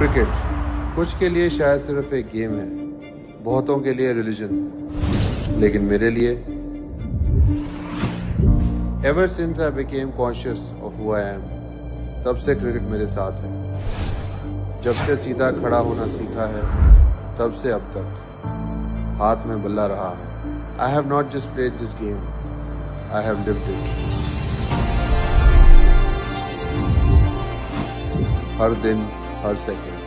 Cricket कुछ के लिए शायद सिर्फ एक गेम है, बहुतों के लिए रिलीजन, लेकिन मेरे लिए ever since I became conscious of who I am, तब से क्रिकेट मेरे साथ है। जब से सीधा खड़ा होना सीखा है, तब से अब तक हाथ में बल्ला रहा है। I have not just played this game, I have lived it. हर दिन, हर सेकंड,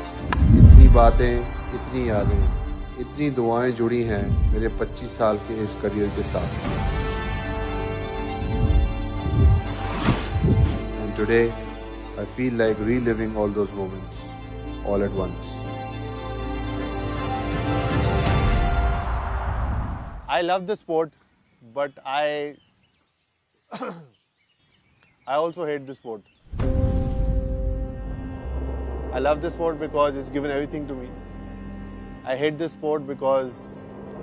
इतनी बातें, इतनी यादें, इतनी दुआएं जुड़ी हैं मेरे 25 साल के इस करियर के साथ। And today, I feel like reliving all those moments, all at once. I love the sport, but I also hate the sport. I love the sport because it's given everything to me. I hate the sport because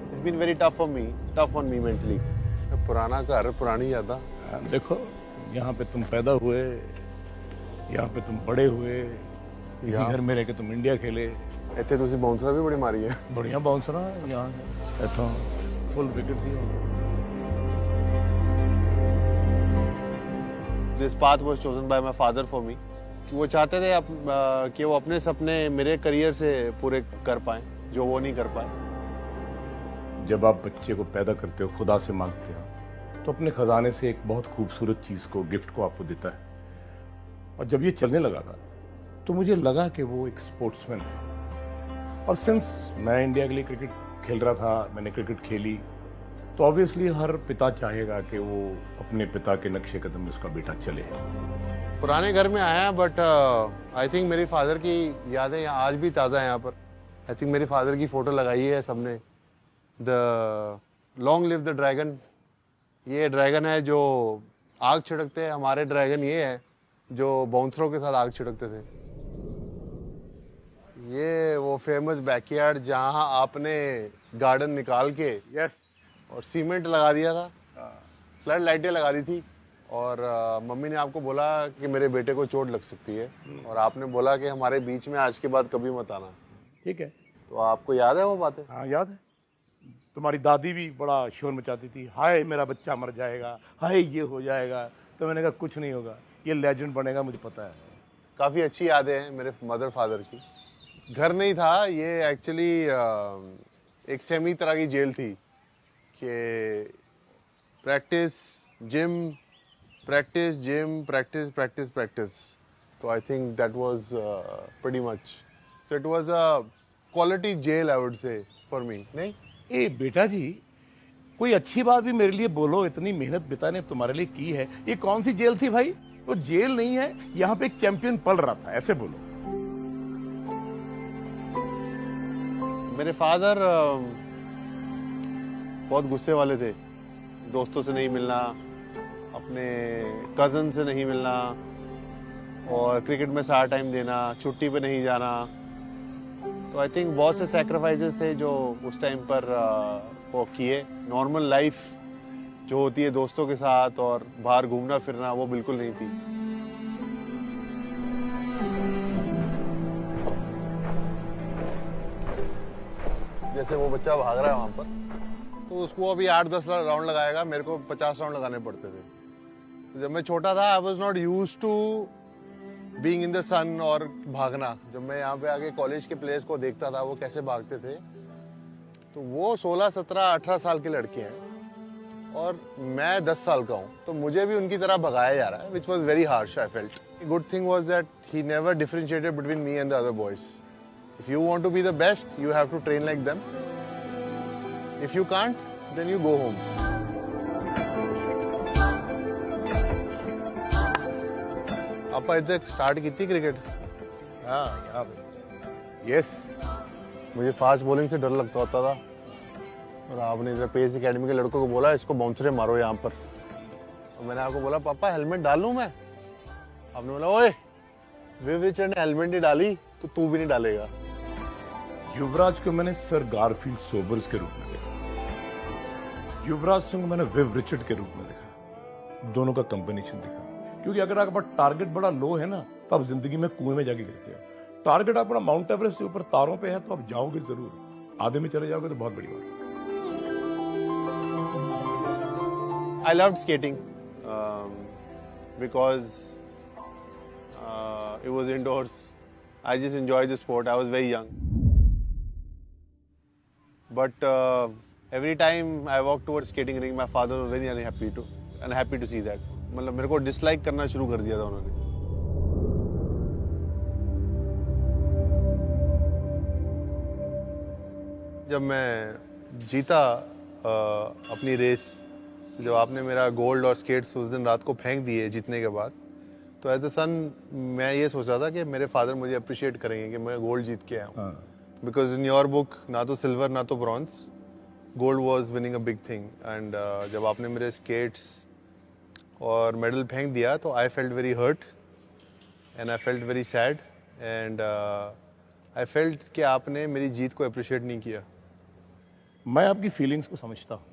it's been very tough on me mentally. पुराना घर, पुरानी यादा। देखो, यहाँ पे तुम पैदा हुए, यहाँ पे तुम बड़े हुए, इसी घर में रह के तुम इंडिया खेले। ਇੱਥੇ ਤੁਸੀਂ ਬਾਉਂਸਰ ਵੀ ਬੜੀ ਮਾਰੀ ਹੈ। बढ़िया बाउंसर यहाँ इतना फुल विकेट सी। This path was chosen by my father for me. वो चाहते थे कि वो अपने सपने मेरे करियर से पूरे कर पाएं, जो वो नहीं कर पाए। जब आप बच्चे को पैदा करते हो, खुदा से मांगते हो, तो अपने खजाने से एक बहुत खूबसूरत चीज को, गिफ्ट को आपको देता है। और जब ये चलने लगा था, तो मुझे लगा कि वो एक स्पोर्ट्समैन है। और सिंस मैं इंडिया के लिए क्रिकेट खेल रहा था, मैंने क्रिकेट खेली, तो ऑब्वियसली हर पिता चाहेगा कि वो अपने पिता के नक्शे कदम में उसका बेटा चले। पुराने घर में आया, बट आई थिंक मेरी फादर की यादें यहाँ आज भी ताज़ा है। यहाँ पर आई थिंक मेरी फादर की फ़ोटो लगाई है सबने। The long live the dragon, ये ड्रैगन है जो आग छिड़कते हैं। हमारे ड्रैगन ये है जो बाउंसरों के साथ आग छिड़कते थे। ये वो फेमस बैकयार्ड जहाँ आपने गार्डन निकाल के और सीमेंट लगा दिया था, फ्लड लाइटें लगा दी थी, और मम्मी ने आपको बोला कि मेरे बेटे को चोट लग सकती है, और आपने बोला कि हमारे बीच में आज के बाद कभी मत आना। ठीक है, तो आपको याद है वो बातें? हाँ याद है। तुम्हारी दादी भी बड़ा शोर मचाती थी, हाय मेरा बच्चा मर जाएगा, हाय ये हो जाएगा। तो मैंने कहा कुछ नहीं होगा, ये लेजेंड बनेगा, मुझे पता है। काफ़ी अच्छी यादें हैं मेरे मदर फादर की। घर नहीं था ये, एक्चुअली एक सेमी तरह की जेल थी कि practice gym, practice gym, practice practice practice. तो I think that was pretty much, so it was a quality jail, I would say, for me. नहीं ए बेटा जी, कोई अच्छी बात भी मेरे लिए बोलो। इतनी मेहनत पिता ने तुम्हारे लिए की है, ये कौन सी जेल थी भाई? वो जेल नहीं है, यहाँ पे एक चैंपियन पल रहा था, ऐसे बोलो। मेरे फादर बहुत गुस्से वाले थे। दोस्तों से नहीं मिलना, अपने कज़न से नहीं मिलना, और क्रिकेट में सारा टाइम देना, छुट्टी पे नहीं जाना। तो आई थिंक बहुत से सैक्रिफाइसेस थे जो उस टाइम पर वो किए। नॉर्मल लाइफ जो होती है दोस्तों के साथ और बाहर घूमना फिरना, वो बिल्कुल नहीं थी। जैसे वो बच्चा भाग रहा है वहां पर, तो उसको अभी 8-10 राउंड लगाएगा, मेरे को 50 राउंड लगाने पड़ते थे। तो जब मैं छोटा था, I was not use to being in the sun और भागना। जब मैं यहाँ पे आके कॉलेज के प्लेयर्स को देखता था वो कैसे भागते थे, तो वो 16, 17, 18 साल के लड़के हैं और मैं 10 साल का हूँ, तो मुझे भी उनकी तरह भगाया जा रहा है, which was very harsh. I felt good thing was that he never differentiated between me and the other boys. If you want to be the best, you have to train like them. If you can't, then you go home. आपा इधर start की थी cricket? हाँ यहाँ पे। Yes, मुझे fast bowling से डर लगता होता था, और आपने इधर पेस एकेडमी के लड़कों को बोला इसको बाउंसरे मारो यहाँ पर। और मैंने आपको बोला पापा हेलमेट डाल लूं मैं? आपने बोला ओए विव रिचर्ड ने हेलमेट नहीं डाली तो तू भी नहीं डालेगा। युवराज को मैंने सर गारफील्ड सोबर्स के रूप में देखा, युवराज सिंह मैंने विव रिचर्ड के रूप में देखा। दोनों का कॉम्बिनेशन देखा, क्योंकि अगर आपका टारगेट बड़ा लो है ना, तो आप जिंदगी में कुएं में जाके गिरते हो। टारगेट अपना माउंट एवरेस्ट के ऊपर तारों पे है तो आप जाओगे जरूर, आधे में चले जाओगे तो बहुत बड़ी बात है। I loved skating because it was indoors. I just enjoyed the sport. I was very young. But every time I walked towards skating ring, my father was very unhappy to see that. मतलब मेरे को dislike करना शुरू कर दिया था उन्होंने। जब मैं जीता अपनी रेस, जब आपने मेरा गोल्ड और स्केट्स उस दिन रात को फेंक दिए जीतने के बाद, तो एज अ सन मैं ये सोच रहा था कि मेरे फादर मुझे अप्रिशिएट करेंगे कि मैं गोल्ड जीत के आया हूँ। बिकॉज इन योर बुक ना तो सिल्वर ना तो bronze, gold was winning a big thing. And जब आपने मेरे स्केट्स और मेडल फेंक दिया तो I felt very hurt and I felt very sad and I felt कि आपने मेरी जीत को अप्रिशिएट नहीं किया। मैं आपकी फीलिंग्स को समझता हूँ,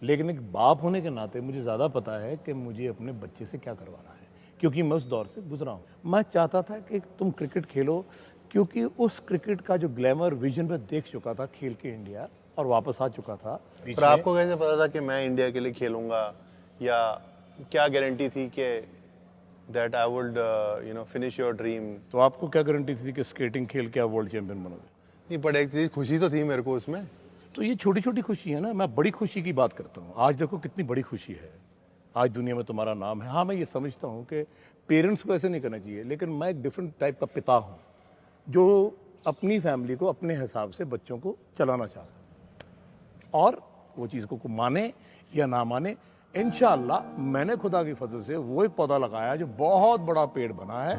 लेकिन एक बाप होने के नाते मुझे ज़्यादा पता है कि मुझे अपने बच्चे से क्या करवाना है, क्योंकि मैं उस दौर से गुजरा हूँ। मैं चाहता था कि तुम क्रिकेट खेलो, क्योंकि उस क्रिकेट का जो ग्लैमर विजन में देख चुका था खेल के इंडिया और वापस आ चुका था। पर आपको कैसे पता था कि मैं इंडिया के लिए खेलूंगा, या क्या गारंटी थी कि that I would finish your dream? तो आपको क्या गारंटी थी कि स्केटिंग खेल के आप वर्ल्ड चैंपियन बनोगे? नहीं, पर एक चीज खुशी तो थी मेरे को उसमें। तो ये छोटी छोटी खुशी है ना, मैं बड़ी खुशी की बात करता हूँ। आज देखो कितनी बड़ी खुशी है, आज दुनिया में तुम्हारा नाम है। हाँ, मैं ये समझता हूँ कि पेरेंट्स को ऐसे नहीं करना चाहिए, लेकिन मैं एक डिफरेंट टाइप का पिता हूँ जो अपनी फैमिली को अपने हिसाब से बच्चों को चलाना चाहता है, और वो चीज़ को माने या ना माने, इंशाअल्लाह मैंने खुदा की फजल से वो एक पौधा लगाया जो बहुत बड़ा पेड़ बना है।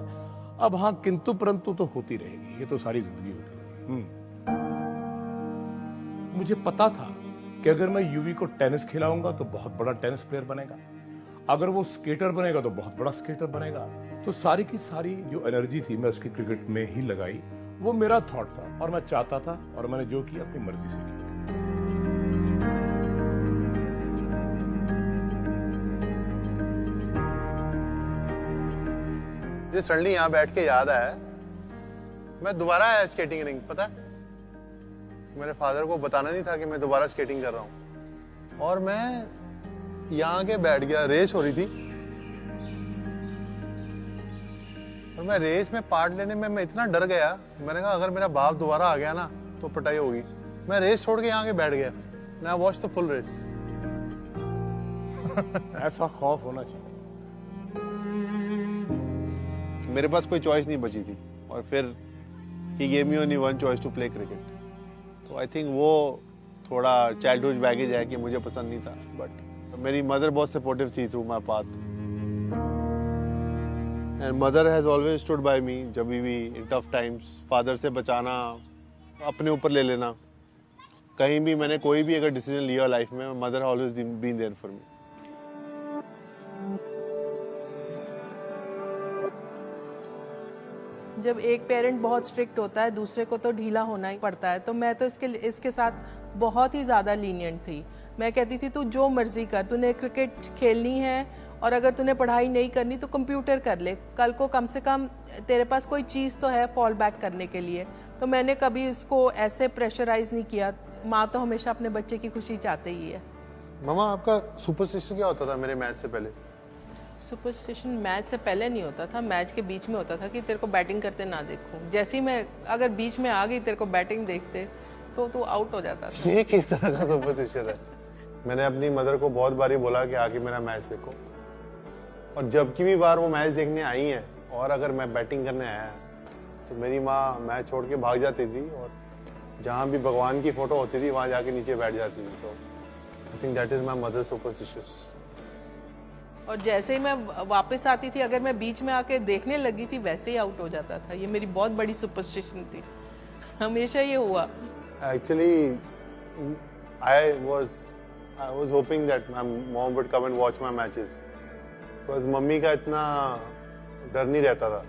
अब हाँ, किंतु परंतु तो होती रहेगी, ये तो सारी जिंदगी होती रहेगी। मुझे पता था कि अगर मैं यूवी को टेनिस खिलाऊंगा तो बहुत बड़ा टेनिस प्लेयर बनेगा, अगर वो स्केटर बनेगा तो बहुत बड़ा स्केटर बनेगा। तो सारी की सारी जो एनर्जी थी मैं उसकी क्रिकेट में ही लगाई। वो मेरा थॉट था और मैं चाहता था, और मैंने जो किया अपनी मर्जी से किया। ये सडनली यहाँ बैठ के याद आया, मैं दोबारा आया स्केटिंग रिंग। पता है, मेरे फादर को बताना नहीं था कि मैं दोबारा स्केटिंग कर रहा हूँ, और मैं यहाँ के बैठ गया। रेस हो रही थी और मैं रेस में पार्ट लेने में मैं इतना डर गया, मैंने कहा अगर मेरा बाप दोबारा आ गया ना तो पिटाई होगी। मैं रेस छोड़ के यहाँ के बैठ गया। I watch the full race. ऐसा खौफ होना चाहिए। मेरे पास कोई चॉइस नहीं बची थी, और फिर he gave me only one choice to play cricket. तो आई थिंक वो थोड़ा चाइल्डहुड बैगेज है कि मुझे पसंद नहीं था, बट मेरी मदर बहुत सपोर्टिव थी through my path, and mother has always stood by me जब भी इन टफ टाइम्स। फादर से बचाना, अपने ऊपर ले लेना, कहीं भी मैंने कोई भी अगर डिसीजन लिया लाइफ में, mother always been there for me. जब एक पेरेंट बहुत स्ट्रिक्ट होता है, दूसरे को तो ढीला होना ही पड़ता है। तो मैं तो इसके साथ बहुत ही ज़्यादा लीनियंट थी। मैं कहती थी तू जो मर्जी कर, तूने क्रिकेट खेलनी है और अगर तूने पढ़ाई नहीं करनी तो कंप्यूटर कर ले, कल को कम से कम तेरे पास कोई चीज़ तो है फॉल बैक करने के लिए। तो मैंने कभी उसको ऐसे प्रेशराइज नहीं किया। माँ तो हमेशा अपने बच्चे की खुशी चाहते ही है। मामा, आपका सुपरस्टिशन क्या होता था मेरे मैच से पहले? सुपरस्टिशन मैच से पहले नहीं होता था, मैच के बीच में होता था कि तेरे को बैटिंग करते ना देखूं। जैसे ही मैं अगर बीच में आ गई तेरे को बैटिंग देखते तो तू आउट हो जाता था। ये किस तरह का सुपरस्टिशन है? मैंने अपनी मदर को बहुत बारी बोला कि आके मेरा मैच देखो, और जब की भी बार वो मैच देखने आई है और अगर मैं बैटिंग करने आया तो मेरी माँ मैच छोड़ के भाग जाती थी, और जहाँ भी भगवान की फोटो होती थी वहाँ जाके नीचे बैठ जाती थी। तो I think that is my mother superstitious. और जैसे ही मैं वापस आती थी, अगर मैं बीच में आके देखने लगी थी वैसे ही आउट हो जाता था। ये मेरी बहुत बड़ी सुपरस्टिशन थी, हमेशा ये हुआ। Actually I was hoping that my mom would come and watch my matches, because mummy का इतना डर नहीं रहता था।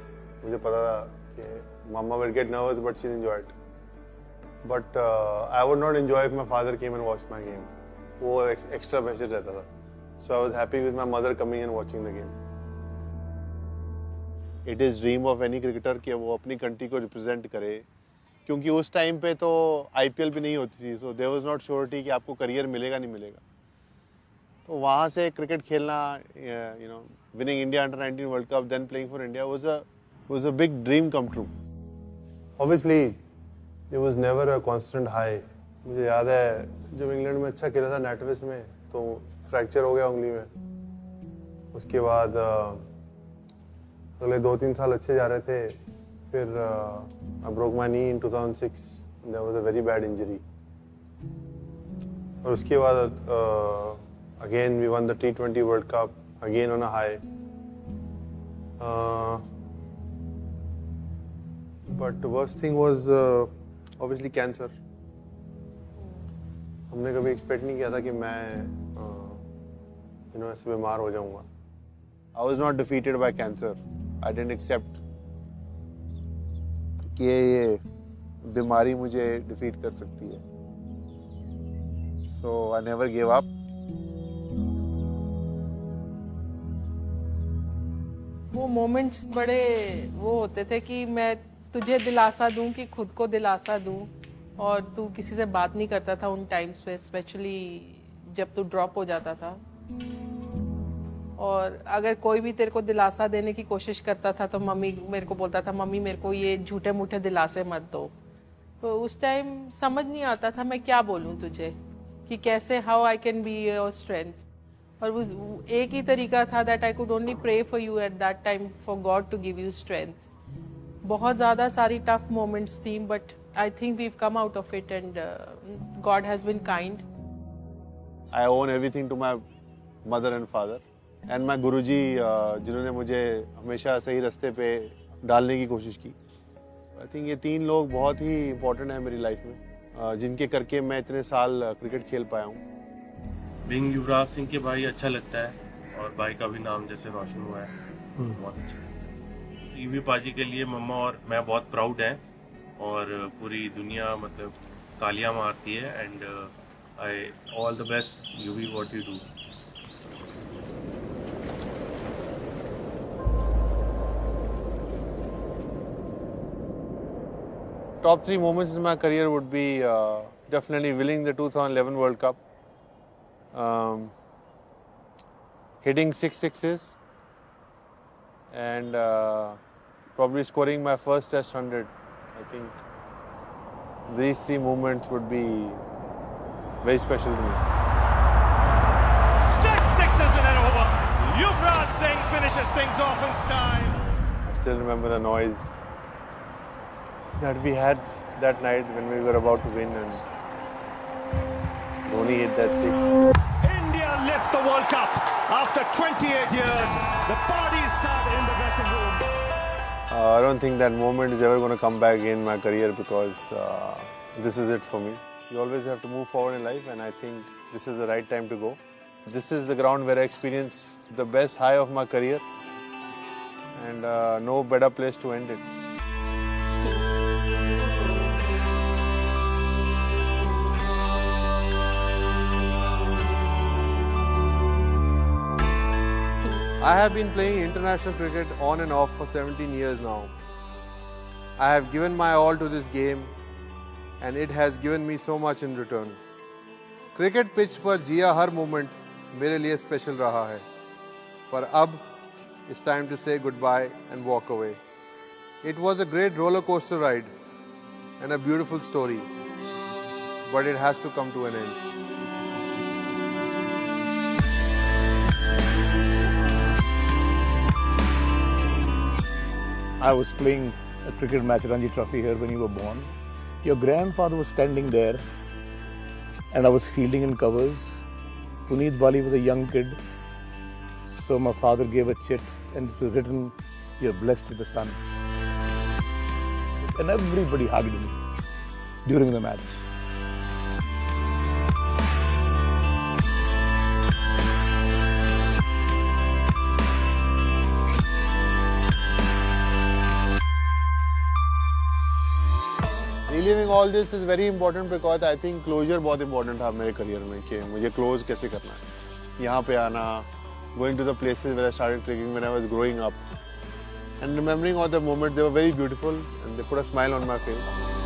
मुझे पता था कि mamma will get nervous but she enjoyed, but I would not enjoy if my father came and watch my game. वो एक्स्ट्रा प्रेशर रहता था। So I was happy with my mother coming and watching the game. It is dream of any cricketer कि वो अपनी country को represent करे, क्योंकि उस टाइम पे तो IPL भी नहीं होती थी, so there was not surety कि आपको करियर मिलेगा नहीं मिलेगा। तो वहाँ से क्रिकेट खेलना, you know, winning India under 19 world cup, than playing for India was a big dream come true. Obviously, it was never a constant high. मुझे याद है जब इंग्लैंड में अच्छा खेला था नेटविस में, तो फ्रैक्चर हो गया उंगली में। उसके बाद अगले 2-3 साल अच्छे जा रहे थे, फिर I broke my knee in 2006. That was a very bad injury. और उसके बाद again we won the T20 World Cup, again on a high. But the worst thing was obviously cancer. हमने कभी एक्सपेक्ट नहीं किया था कि मैं ऐसे बीमार हो जाऊंगा। I was not defeated by cancer. I didn't accept कि ये बीमारी मुझे डिफीट कर सकती है। So I never gave up. वो मोमेंट्स बड़े वो होते थे कि मैं तुझे दिलासा दूं कि खुद को दिलासा दूं, और तू किसी से बात नहीं करता था उन टाइम्स पे, स्पेशली जब तू ड्रॉप हो जाता था। और अगर कोई भी तेरे को दिलासा देने की कोशिश करता था तो मम्मी मेरे को बोलता था, मम्मी मेरे को ये झूठे मूठे दिलासे मत दो। तो उस टाइम समझ नहीं आता था मैं क्या बोलूं तुझे, कि कैसे how I can be your strength. और वो एक ही तरीका था, that I could only pray for you at that time, for God to give you strength. बहुत ज़्यादा सारी टफ मोमेंट्स थी, but I think we've come out of it and God has been kind. I own everything to my mother and father and my गुरुजी, जिन्होंने मुझे हमेशा सही रास्ते पे डालने की कोशिश की। आई थिंक ये 3 लोग बहुत ही इम्पोर्टेंट है मेरी लाइफ में, जिनके करके मैं इतने साल क्रिकेट खेल पाया हूँ। बीइंग युवराज सिंह के भाई अच्छा लगता है, और भाई का भी नाम जैसे रोशन हुआ है, बहुत अच्छा है। यूवी पाजी के लिए मम्मा और मैं बहुत प्राउड हैं, और पूरी दुनिया मतलब तालियां मारती है। And I all the best UV, what you do. Top 3 moments in my career would be definitely winning the 2011 World Cup, hitting 6 sixes, and probably scoring my first Test 100. I think these 3 moments would be very special to me. 6 sixes in an over. Yuvraj Singh finishes things off in style. I still remember the noise that we had that night when we were about to win, and Dhoni hit that 6. India lift the World Cup after 28 years. The parties start in the dressing room. I don't think that moment is ever going to come back in my career, because this is it for me. You always have to move forward in life, and I think this is the right time to go. This is the ground where I experienced the best high of my career, and no better place to end it. I have been playing international cricket on and off for 17 years now. I have given my all to this game, and it has given me so much in return. Cricket pitch पर जिया हर moment मेरे लिए special रहा है, पर अब it's time to say goodbye and walk away. It was a great roller coaster ride and a beautiful story, but it has to come to an end. I was playing a cricket match, Ranji Trophy, here when you were born. Your grandfather was standing there, and I was fielding in covers. Puneet Bali was a young kid, so my father gave a chit, and it was written, "You're blessed with a son." And everybody hugged me during the match. Reliving all this is very important, because I think closure बहुत important था मेरे career में, कि मुझे close कैसे करना है। यहाँ पे आना, going to the places where I started cricketing when I was growing up, And remembering all the moments, they were very beautiful and they put a smile on my face.